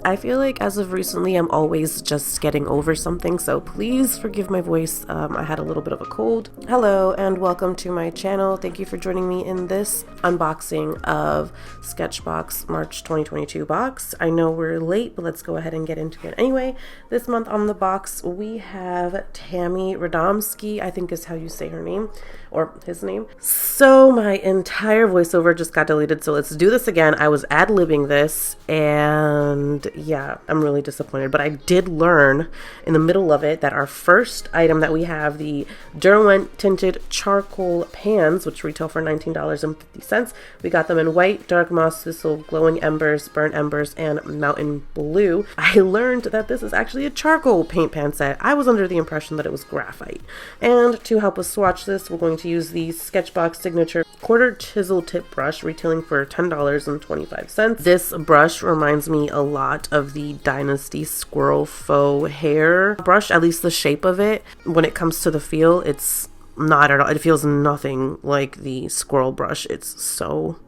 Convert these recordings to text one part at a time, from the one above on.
I feel like as of recently, I'm always just getting over something, so please forgive my voice. I had a little bit of a cold. Hello, and welcome to my channel. Thank you for joining me in this unboxing of SKETCHBOX March 2022 box. I know we're late, but let's go ahead and get into it anyway. This month on the box, we have Tammy Radomski, I think is how you say her name, or his name. So my entire voiceover just got deleted, so let's do this again. I was ad-libbing this, and yeah, I'm really disappointed, but I did learn in the middle of it that our first item that we have, the Derwent tinted charcoal pans, which retail for $19.50. We got them in white, dark moss thistle, glowing embers, burnt embers, and mountain blue. I learned that this is actually a charcoal paint pan set. I was under the impression that it was graphite. And to help us swatch this, we're going to use the SKETCHBOX Signature quarter chisel tip brush, retailing for $10.25. This brush reminds me a lot of the Dynasty Squirrel Faux Hair brush, at least the shape of it. When it comes to the feel, it's not at all. It feels nothing like the squirrel brush. It's so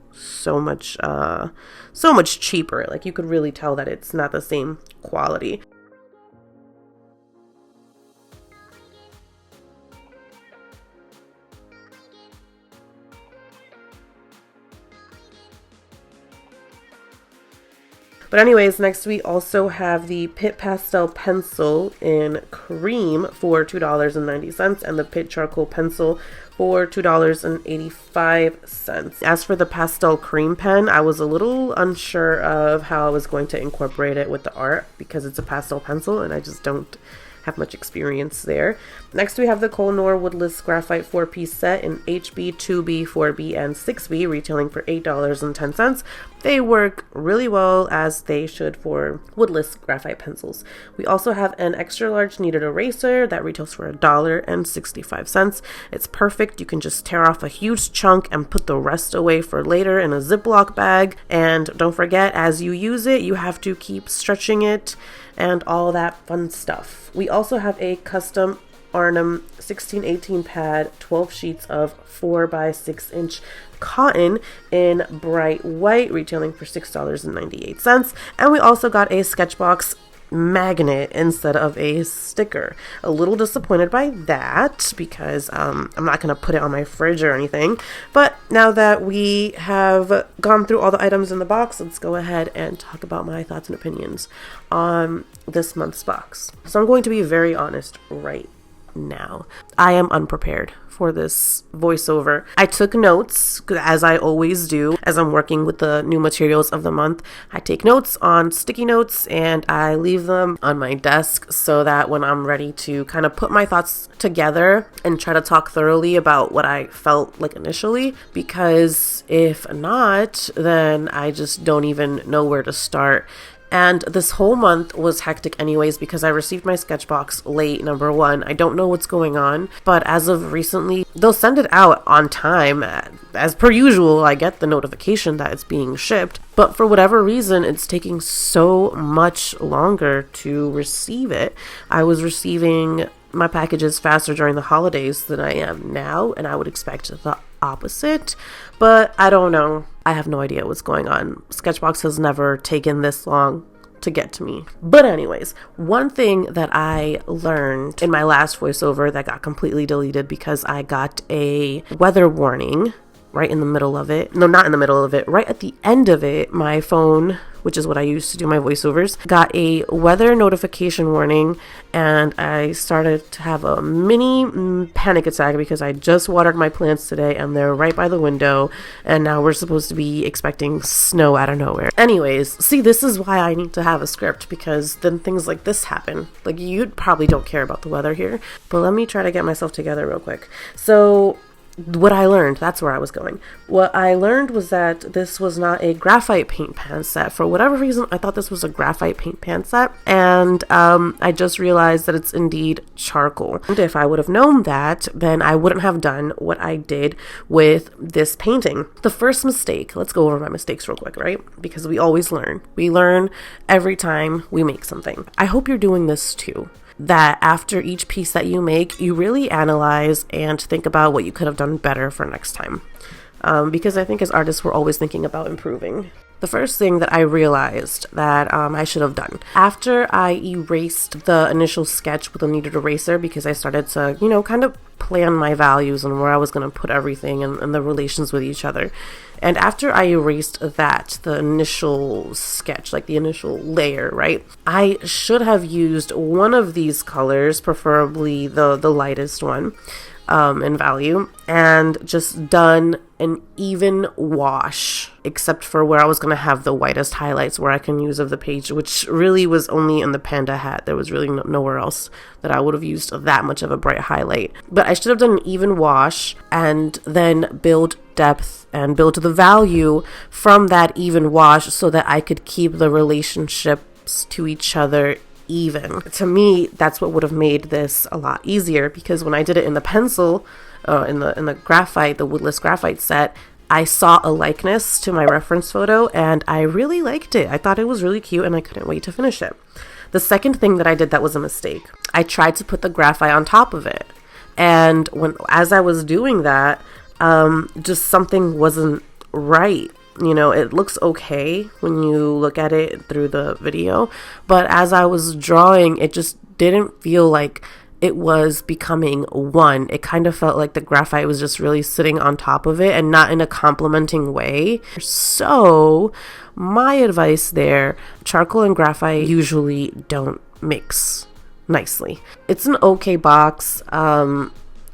much cheaper. Like, you could really tell that it's not the same quality. But anyways, next we also have the Pit Pastel Pencil in cream for $2.90 and the Pit Charcoal Pencil for $2.85. As for the pastel cream pen, I was a little unsure of how I was going to incorporate it with the art because it's a pastel pencil and I just don't have much experience there. Next we have the Kohl-Noor Woodless Graphite 4-piece set in HB, 2B, 4B, and 6B, retailing for $8.10. They work really well, as they should, for woodless graphite pencils. We also have an extra large kneaded eraser that retails for $1.65. It's perfect. You can just tear off a huge chunk and put the rest away for later in a Ziploc bag. And don't forget, as you use it, you have to keep stretching it and all that fun stuff. We also have a custom Arnhem 1618 pad, 12 sheets of 4x6 cotton in bright white, retailing for $6.98. And we also got a SKETCHBOX magnet instead of a sticker. A little disappointed by that because I'm not going to put it on my fridge or anything. But now that we have gone through all the items in the box, let's go ahead and talk about my thoughts and opinions on this month's box. So I'm going to be very honest right now. I am unprepared for this voiceover. I took notes, as I always do, as I'm working with the new materials of the month. I take notes on sticky notes and I leave them on my desk so that when I'm ready to kind of put my thoughts together and try to talk thoroughly about what I felt like initially, because if not, then I just don't even know where to start. And this whole month was hectic anyways because I received my SKETCHBOX late, number one. I don't know what's going on, but as of recently, they'll send it out on time. As per usual, I get the notification that it's being shipped, but for whatever reason, it's taking so much longer to receive it. I was receiving my packages faster during the holidays than I am now, and I would expect the opposite, but I don't know. I have no idea what's going on. SKETCHBOX has never taken this long to get to me. But anyways, one thing that I learned in my last voiceover that got completely deleted because I got a weather warning right in the middle of it. No, not in the middle of it. Right at the end of it, my phone, which is what I use to do my voiceovers, got a weather notification warning, and I started to have a mini panic attack because I just watered my plants today and they're right by the window, and now we're supposed to be expecting snow out of nowhere. Anyways, see, this is why I need to have a script, because then things like this happen. Like, you probably don't care about the weather here, but let me try to get myself together real quick. So what I learned, that's where I was going. What I learned was that this was not a graphite paint pan set. For whatever reason, I thought this was a graphite paint pan set, and I just realized that it's indeed charcoal. And if I would have known that, then I wouldn't have done what I did with this painting. The first mistake, let's go over my mistakes real quick, right? Because we always learn. We learn every time we make something. I hope you're doing this too. That after each piece that you make, you really analyze and think about what you could have done better for next time. Because I think as artists, we're always thinking about improving. The first thing that I realized that I should have done after I erased the initial sketch with a kneaded eraser, because I started to, you know, kind of plan my values and where I was going to put everything and the relations with each other. And after I erased that, the initial sketch, like the initial layer, right, I should have used one of these colors, preferably the lightest one in value, and just done an even wash, except for where I was going to have the whitest highlights where I can use of the page, which really was only in the panda hat. There was really nowhere else that I would have used that much of a bright highlight. But I should have done an even wash and then build depth and build the value from that even wash so that I could keep the relationships to each other even. To me, that's what would have made this a lot easier, because when I did it in the pencil, in the graphite, the woodless graphite set, I saw a likeness to my reference photo and I really liked it. I thought it was really cute and I couldn't wait to finish it. The second thing that I did that was a mistake, I tried to put the graphite on top of it, and as I was doing that, just something wasn't right. You know, it looks okay when you look at it through the video, but as I was drawing, it just didn't feel like it was becoming one. It kind of felt like the graphite was just really sitting on top of it and not in a complementing way. So my advice there, charcoal and graphite usually don't mix nicely. It's an okay box.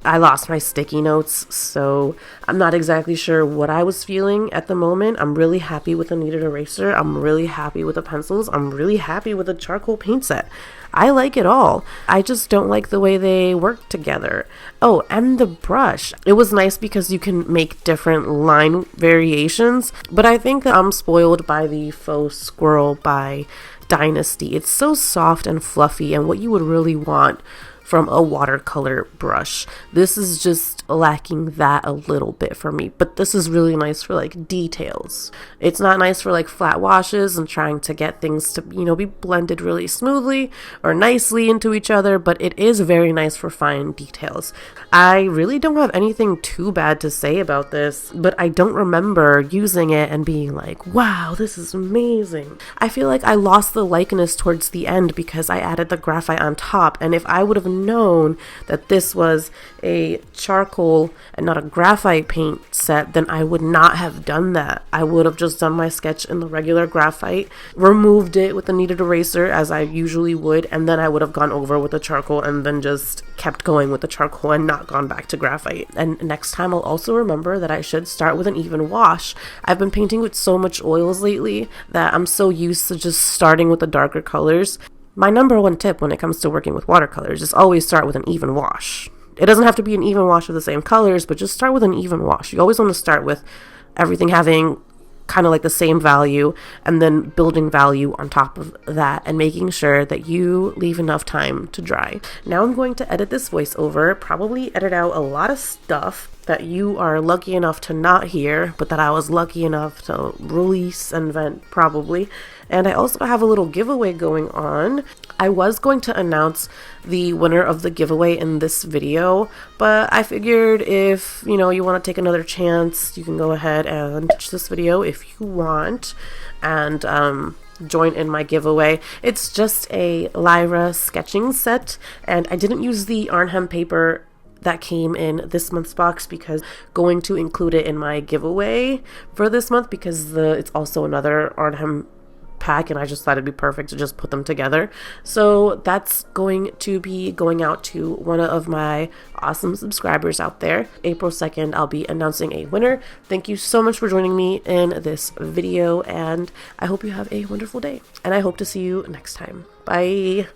I lost my sticky notes, so I'm not exactly sure what I was feeling at the moment. I'm really happy with the kneaded eraser. I'm really happy with the pencils. I'm really happy with the charcoal paint set. I like it all. I just don't like the way they work together. Oh, and the brush. It was nice because you can make different line variations, but I think that I'm spoiled by the faux squirrel by Dynasty. It's so soft and fluffy and what you would really want from a watercolor brush. This is just lacking that a little bit for me, but this is really nice for like details. It's not nice for like flat washes and trying to get things to, you know, be blended really smoothly or nicely into each other, but it is very nice for fine details. I really don't have anything too bad to say about this, but I don't remember using it and being like, wow, this is amazing. I feel like I lost the likeness towards the end because I added the graphite on top, and if I would have known that this was a charcoal and not a graphite paint set, then I would not have done that. I would have just done my sketch in the regular graphite, removed it with the kneaded eraser as I usually would, and then I would have gone over with the charcoal and then just kept going with the charcoal and not gone back to graphite. And next time I'll also remember that I should start with an even wash. I've been painting with so much oils lately that I'm so used to just starting with the darker colors. My number one tip when it comes to working with watercolors is always start with an even wash. It doesn't have to be an even wash of the same colors, but just start with an even wash. You always want to start with everything having kind of like the same value and then building value on top of that and making sure that you leave enough time to dry. Now I'm going to edit this voiceover, probably edit out a lot of stuff that you are lucky enough to not hear, but that I was lucky enough to release and vent probably. And I also have a little giveaway going on. I was going to announce the winner of the giveaway in this video, but I figured if, you know, you want to take another chance, you can go ahead and watch this video if you want and join in my giveaway. It's just a Lyra sketching set, and I didn't use the Arnhem paper that came in this month's box because going to include it in my giveaway for this month because it's also another Arnhem pack, and I just thought it'd be perfect to just put them together. So that's going to be going out to one of my awesome subscribers out there. April 2nd, I'll be announcing a winner. Thank you so much for joining me in this video, and I hope you have a wonderful day, and I hope to see you next time. Bye.